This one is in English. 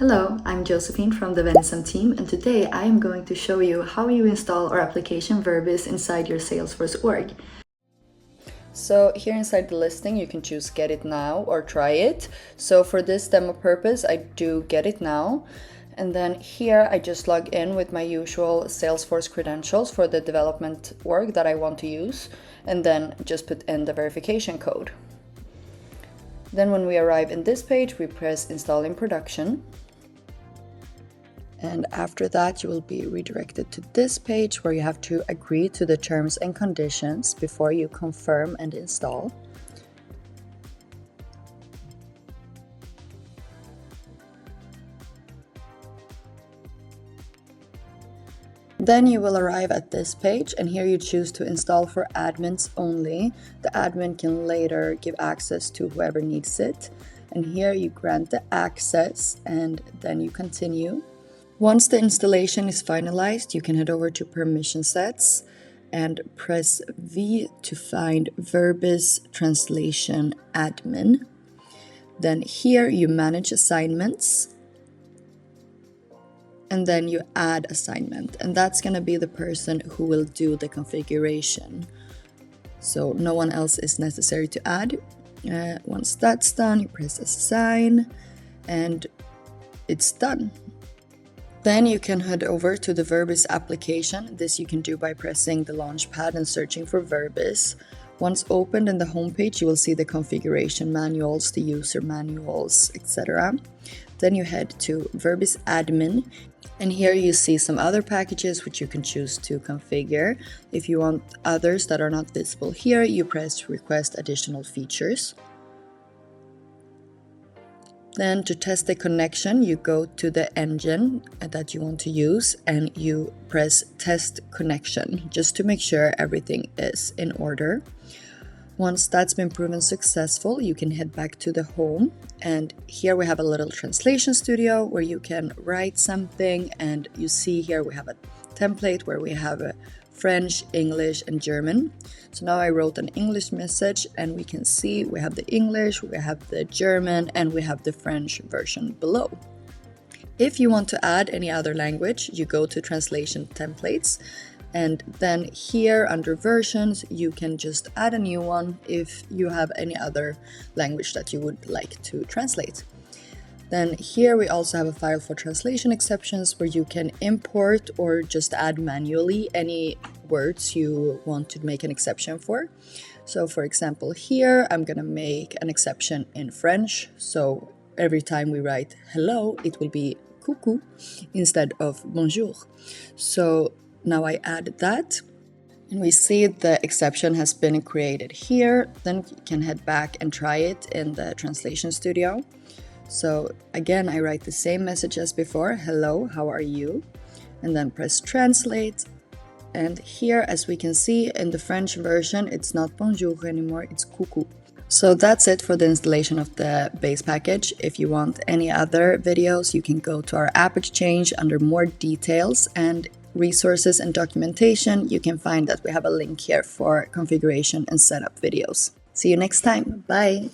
Hello, I'm Josephine from the Venison team, and today I am going to show you how you install our application Verbis inside your Salesforce org. So here inside the listing you can choose Get It Now or Try It. So for this demo purpose I do Get It Now, and then here I just log in with my usual Salesforce credentials for the development org that I want to use, and then just put in the verification code. Then when we arrive in this page, we press Install in Production. And after that, you will be redirected to this page where you have to agree to the terms and conditions before you confirm and install. Then you will arrive at this page, and here you choose to install for admins only. The admin can later give access to whoever needs it. And here you grant the access and then you continue. Once the installation is finalized, you can head over to Permission Sets and press V to find Verbis Translation Admin. Then here you manage assignments. And then you add assignment, and that's going to be the person who will do the configuration. So no one else is necessary to add. Once that's done, you press assign and it's done. Then you can head over to the Verbis application. This you can do by pressing the launchpad and searching for Verbis. Once opened in the homepage, you will see the configuration manuals, the user manuals, etc. Then you head to Verbis Admin, and here you see some other packages which you can choose to configure. If you want others that are not visible here, you press Request Additional Features. Then to test the connection, you go to the engine that you want to use and you press Test Connection just to make sure everything is in order. Once that's been proven successful, you can head back to the home, and here we have a little translation studio where you can write something, and you see here we have a template where we have a French, English and German. So now I wrote an English message, and we can see we have the English, we have the German, and we have the French version below. If you want to add any other language, you go to Translation Templates. And then here under versions, you can just add a new one if you have any other language that you would like to translate. Then here we also have a file for translation exceptions where you can import or just add manually any words you want to make an exception for. So for example, here I'm going to make an exception in French. So every time we write hello, it will be coucou instead of bonjour. So now I add that, and we see the exception has been created here. Then you can head back and try it in the translation studio. So again, I write the same message as before, hello, how are you? And then press translate. And here, as we can see in the French version, it's not bonjour anymore, it's coucou. So that's it for the installation of the base package. If you want any other videos, you can go to our app exchange under more details and resources and documentation. You can find that we have a link here for configuration and setup videos. See you next time. Bye.